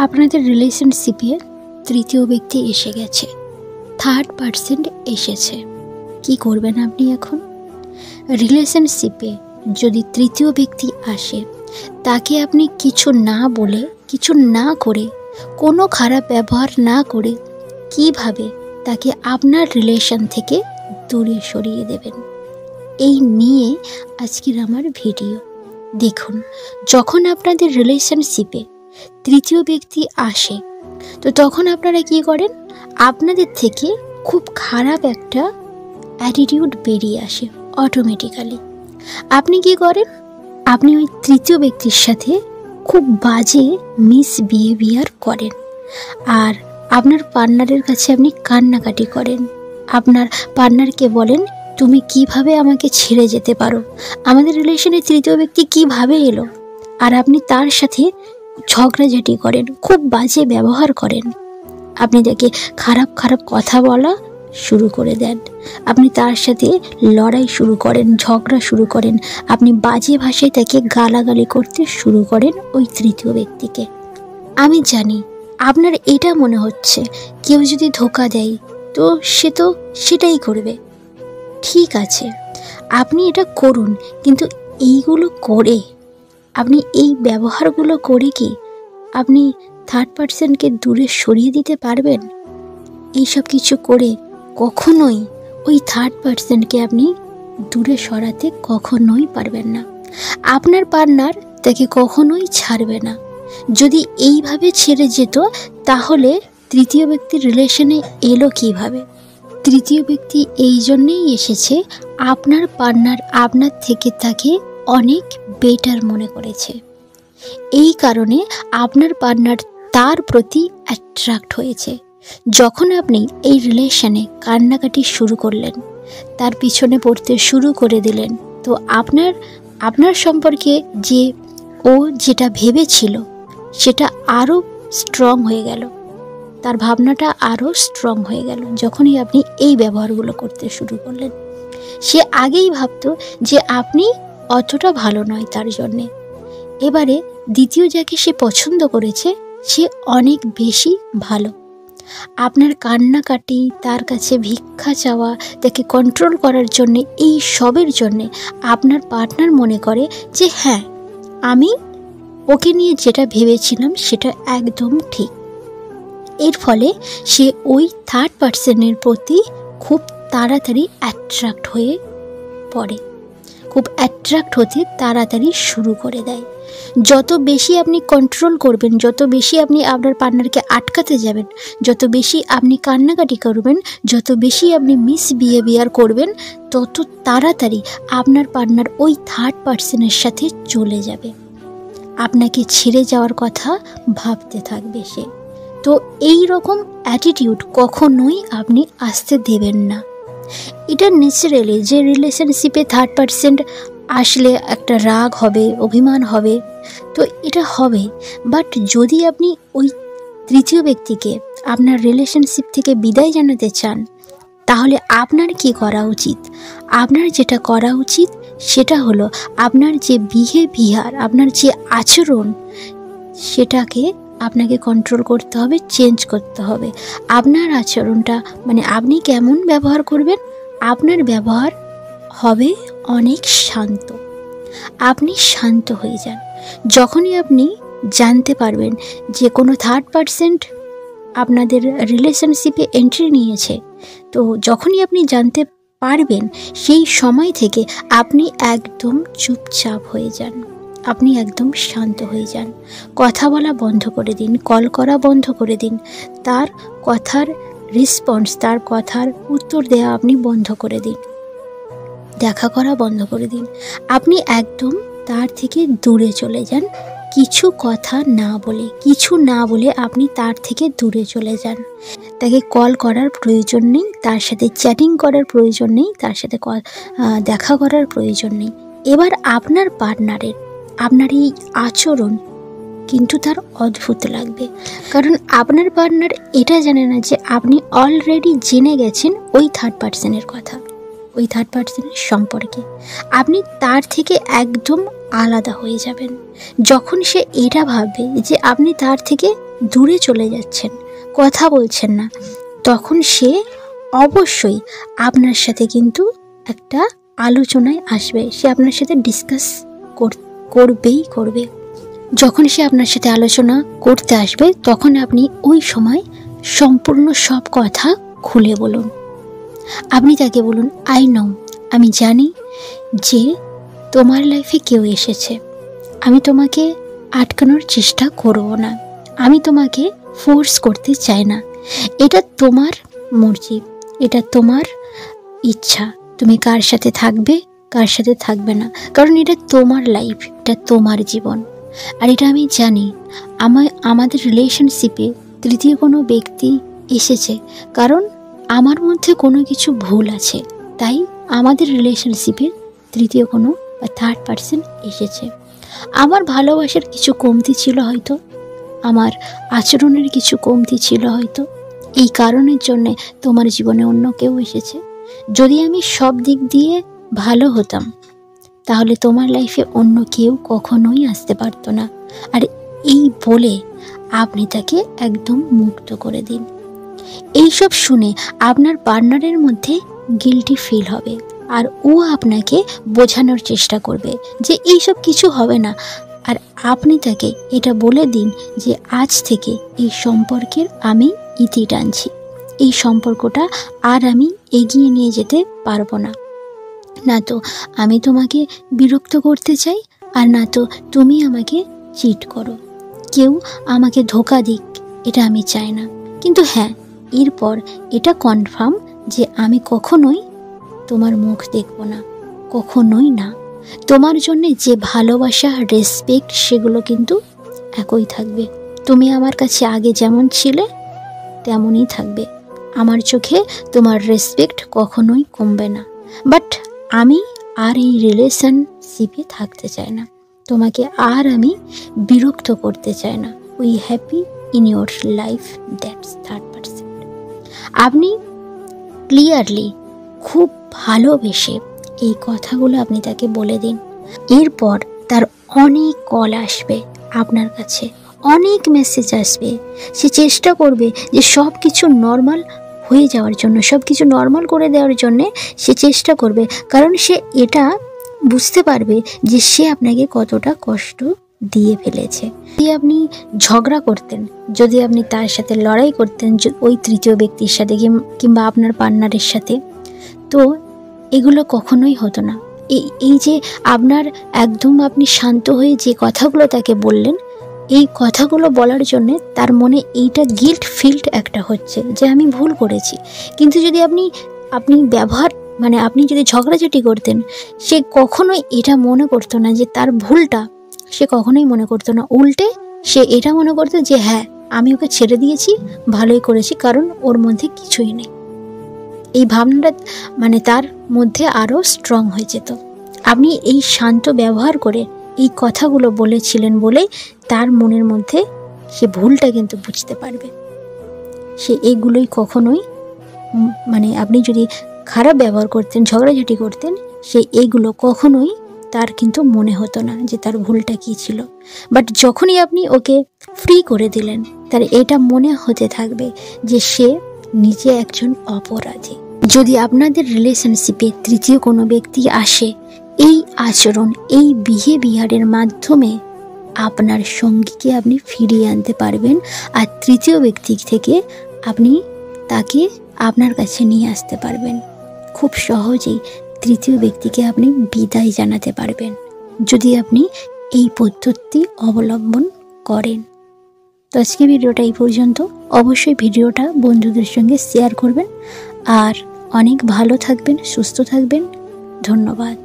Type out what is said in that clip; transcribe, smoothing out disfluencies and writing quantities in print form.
আপনাদের রিলেশনশিপে তৃতীয় ব্যক্তি এসে গেছে, থার্ড পার্সন এসেছে। কি করবেন আপনি এখন? রিলেশনশিপে যদি তৃতীয় ব্যক্তি আসে, তাকে আপনি কিছু না বলে, কিছু না করে, কোনো খারাপ ব্যবহার না করে কিভাবে তাকে আপনার রিলেশন থেকে দূরে সরিয়ে দেবেন, এই নিয়ে আজকের আমার ভিডিও। দেখুন, যখন আপনাদের রিলেশনশিপে তৃতীয় ব্যক্তি আসে, তো তখন আপনারা কি করেন? আপনাদের থেকে খুব খারাপ একটা অ্যাটিটিউড বেরিয়ে আসে অটোমেটিক্যালি। আপনি কি করেন? আপনি ওই তৃতীয় ব্যক্তির সাথে খুব বাজে মিসবিহেভিয়ার করেন, আর আপনার পার্টনারের কাছে আপনি কান্নাকাটি করেন। আপনার পার্টনারকে বলেন, তুমি কিভাবে আমাকে ছেড়ে যেতে পারো, আমাদের রিলেশনে তৃতীয় ব্যক্তি কিভাবে এলো? আর আপনি তার সাথে ঝগড়াঝাটি করেন, খুব বাজে ব্যবহার করেন। আপনি তাকে খারাপ খারাপ কথা বলা শুরু করে দেন, আপনি তার সাথে লড়াই শুরু করেন, ঝগড়া শুরু করেন, আপনি বাজে ভাষায় তাকে গালাগালি করতে শুরু করেন ওই তৃতীয় ব্যক্তিকে। আমি জানি আপনার এটা মনে হচ্ছে, কেউ যদি ধোঁকা দেয় তো সে তো সেটাই করবে। ঠিক আছে, আপনি এটা করুন, কিন্তু এইগুলো করে, আপনি এই ব্যবহারগুলো করে কি আপনি থার্ড পার্সনকে দূরে সরিয়ে দিতে পারবেন? এইসব কিছু করে কখনোই ওই থার্ড পার্সনকে আপনি দূরে সরাতে কখনোই পারবেন না। আপনার পার্টনার তাকে কখনোই ছাড়বে না। যদি এইভাবে ছেড়ে যেত, তাহলে তৃতীয় ব্যক্তির রিলেশনে এলো কিভাবে? তৃতীয় ব্যক্তি এই জন্যেই এসেছে, আপনার পার্টনার আপনার থেকে তাকে অনেক বেটার মনে করেছে। এই কারণে আপনার পার্টনার তার প্রতি অ্যাট্রাক্ট হয়েছে। যখন আপনি এই রিলেশনে কান্নাকাটি শুরু করলেন, তার পিছনে পড়তে শুরু করে দিলেন, তো আপনার সম্পর্কে যে ও যেটা ভেবেছিল সেটা আরও স্ট্রং হয়ে গেল, তার ভাবনাটা আরও স্ট্রং হয়ে গেল যখনই আপনি এই ব্যবহারগুলো করতে শুরু করলেন। সে আগেই ভাবতো যে আপনি অতটা ভালো নয় তার জন্যে। এবারে দ্বিতীয় যাকে সে পছন্দ করেছে, সে অনেক বেশি ভালো। আপনার কান্নাকাটি, তার কাছে ভিক্ষা চাওয়া, তাকে কন্ট্রোল করার জন্যে, এই সবের জন্যে আপনার পার্টনার মনে করে যে হ্যাঁ, আমি ওকে নিয়ে যেটা ভেবেছিলাম সেটা একদম ঠিক। এর ফলে সে ওই থার্ড পার্সনের প্রতি খুব তাড়াতাড়ি অ্যাট্রাক্ট হয়ে পড়ে, খুব অ্যাট্রাক্ট হতে তাড়াতাড়ি শুরু করে দেয়। যত বেশি আপনি কন্ট্রোল করবেন, যত বেশি আপনি আপনার পার্টনারকে আটকাতে যাবেন, যত বেশি আপনি কান্নাকাটি করবেন, যত বেশি আপনি মিসবিহেভিয়ার করবেন, তত তাড়াতাড়ি আপনার পার্টনার ওই থার্ড পার্সনের সাথে চলে যাবে। আপনাকে ছেড়ে যাওয়ার কথা ভাবতে থাকবে সে। তো এই রকম অ্যাটিটিউড কখনোই আপনি আসতে দেবেন না। এটা ন্যাচারালি, যে রিলেশনশিপে থার্ড পার্সন আসলে একটা রাগ হবে, অভিমান হবে, তো এটা হবে। বাট যদি আপনি ওই তৃতীয় ব্যক্তিকে আপনার রিলেশনশিপ থেকে বিদায় জানাতে চান, তাহলে আপনার কি করা উচিত? আপনার যেটা করা উচিত সেটা হলো, আপনার যে বিহেভিয়ার, আপনার যে আচরণ, সেটাকে আপনাকে কন্ট্রোল করতে হবে, চেঞ্জ করতে হবে। আপনার আচরণটা, মানে আপনি কেমন ব্যবহার করবেন, আপনার ব্যবহার হবে অনেক শান্ত। আপনি শান্ত হয়ে যান। যখনই আপনি জানতে পারবেন যে কোনো থার্ড পার্সন আপনাদের রিলেশনশিপে এন্ট্রি নিয়েছে, তো যখনই আপনি জানতে পারবেন, সেই সময় থেকে আপনি একদম চুপচাপ হয়ে যান, আপনি একদম শান্ত হয়ে যান। কথা বলা বন্ধ করে দিন, কল করা বন্ধ করে দিন, তার কথার রেসপন্স, তার কথার উত্তর দেওয়া আপনি বন্ধ করে দিন, দেখা করা বন্ধ করে দিন। আপনি একদম তার থেকে দূরে চলে যান, কিছু কথা না বলে, কিছু না বলে আপনি তার থেকে দূরে চলে যান। তাকে কল করার প্রয়োজন নেই, তার সাথে চ্যাটিং করার প্রয়োজন নেই, তার সাথে দেখা করার প্রয়োজন নেই। এবার আপনার পার্টনারের আপনার এই আচরণ কিন্তু তার অদ্ভুত লাগবে, কারণ আপনার পার্টনার এটা জানে না যে আপনি অলরেডি জেনে গেছেন ওই থার্ড পার্সনের কথা, ওই থার্ড পার্সনের সম্পর্কে। আপনি তার থেকে একদম আলাদা হয়ে যাবেন। যখন সে এটা ভাববে যে আপনি তার থেকে দূরে চলে যাচ্ছেন, কথা বলছেন না, তখন সে অবশ্যই আপনার সাথে কিন্তু একটা আলোচনায় আসবে। সে আপনার সাথে ডিসকাস করবে। যখন সে আপনার সাথে আলোচনা করতে আসবে, তখন আপনি ওই সময় সম্পূর্ণ সব কথা খুলে বলুন। আপনি তাকে বলুন, আই নো, আমি জানি যে তোমার লাইফে কেউ এসেছে। আমি তোমাকে আটকানোর চেষ্টা করব না, আমি তোমাকে ফোর্স করতে চাই না। এটা তোমার মর্জি, এটা তোমার ইচ্ছা, তুমি কার সাথে থাকবে কার সাথে থাকবে না, কারণ এটা তোমার লাইফ, এটা তোমার জীবন। আর এটা আমি জানি আমাদের রিলেশনশিপে তৃতীয় কোনো ব্যক্তি এসেছে, কারণ আমার মধ্যে কোনো কিছু ভুল আছে, তাই আমাদের রিলেশনশিপে তৃতীয় কোনো বা থার্ড পার্সন এসেছে। আমার ভালোবাসার কিছু কমতি ছিল হয়তো, আমার আচরণের কিছু কমতি ছিল হয়তো, এই কারণের জন্যে তোমার জীবনে অন্য কেউ এসেছে। যদি আমি সব দিক দিয়ে ভালো হতাম, তাহলে তোমার লাইফে অন্য কেউ কখনোই আসতে পারতো না। আর এই বলে আপনি তাকে একদম মুক্ত করে দিন। এইসব শুনে আপনার পার্টনারের মধ্যে গিল্টি ফিল হবে, আর ও আপনাকে বোঝানোর চেষ্টা করবে যে এইসব কিছু হবে না। আর আপনি তাকে এটা বলে দিন যে আজ থেকে এই সম্পর্কের আমি ইতি টানছি, এই সম্পর্কটা আর আমি এগিয়ে নিয়ে যেতে পারবো না। না তো আমি তোমাকে বিরক্ত করতে চাই, আর না তো তুমি আমাকে চিট করো। কেউ আমাকে ধোঁকা দিক, এটা আমি চাই না। কিন্তু হ্যাঁ, এরপর এটা কনফার্ম যে আমি কখনোই তোমার মুখ দেখব না, কখনোই না। তোমার জন্যে যে ভালোবাসা, রেসপেক্ট, সেগুলো কিন্তু একই থাকবে। তুমি আমার কাছে আগে যেমন ছিলে তেমনই থাকবে। আমার চোখে তোমার রেসপেক্ট কখনোই কমবে না। বাট আমি আর এই রিলেশনশিপে থাকতে চাই না, তোমাকে আর আমি বিরক্ত করতে চাই না। We happy in your life, that's third person. আপনি ক্লিয়ারলি, খুব ভালোবেসে এই কথাগুলো আপনি তাকে বলে দিন। এরপর তার অনেক কল আসবে আপনার কাছে, অনেক মেসেজ আসবে। সে চেষ্টা করবে যে সব কিছু নর্মাল হয়ে যাওয়ার জন্য, সব কিছু নর্মাল করে দেওয়ার জন্যে সে চেষ্টা করবে, কারণ সে এটা বুঝতে পারবে যে সে আপনাকে কতটা কষ্ট দিয়ে ফেলেছে। যদি আপনি ঝগড়া করতেন, যদি আপনি তার সাথে লড়াই করতেন ওই তৃতীয় ব্যক্তির সাথে কিংবা আপনার পার্টনারের সাথে, তো এগুলো কখনোই হতো না। এই যে আপনার একদম আপনি শান্ত হয়ে যে কথাগুলো তাকে বললেন, এই কথাগুলো বলার জন্যে তার মনে এইটা গিল্ট ফিল্ড একটা হচ্ছে যে আমি ভুল করেছি। কিন্তু যদি আপনি ব্যবহার আপনি যদি ঝগড়াঝাটি করতেন, সে কখনোই এটা মনে করতো না যে তার ভুলটা, সে কখনোই মনে করতো না। উল্টে সে এটা মনে করতো যে হ্যাঁ, আমি ওকে ছেড়ে দিয়েছি, ভালোই করেছি, কারণ ওর মধ্যে কিছুই নেই। এই ভাবনাটা তার মধ্যে আরও স্ট্রং হয়ে যেত। আপনি এই শান্ত ব্যবহার করে এই কথাগুলো বলেছিলেন বলে তার মনের মধ্যে সে ভুলটা কিন্তু বুঝতে পারবে। সে এইগুলোই কখনোই আপনি যদি খারাপ ব্যবহার করতেন, ঝগড়াঝাটি করতেন, সে এইগুলো কখনোই তার কিন্তু মনে হতো না যে তার ভুলটা কী ছিল। বাট যখনই আপনি ওকে ফ্রি করে দিলেন, তার এটা মনে হতে থাকবে যে সে নিজে একজন অপরাধী। যদি আপনাদের রিলেশনশিপে তৃতীয় কোনো ব্যক্তি আসে, এই আচরণ, এই বিহেভিয়ারের মাধ্যমে আপনার সঙ্গীকে আপনি ফিরিয়ে আনতে পারবেন, আর তৃতীয় ব্যক্তি থেকে আপনি তাকে আপনার কাছে নিয়ে আসতে পারবেন। খুব সহজেই তৃতীয় ব্যক্তিকে আপনি বিদায় জানাতে পারবেন, যদি আপনি এই পদ্ধতি অবলম্বন করেন। তো আজকে ভিডিওটা এই পর্যন্ত। অবশ্যই ভিডিওটা বন্ধুদের সঙ্গে শেয়ার করবেন, আর অনেক ভালো থাকবেন, সুস্থ থাকবেন। ধন্যবাদ।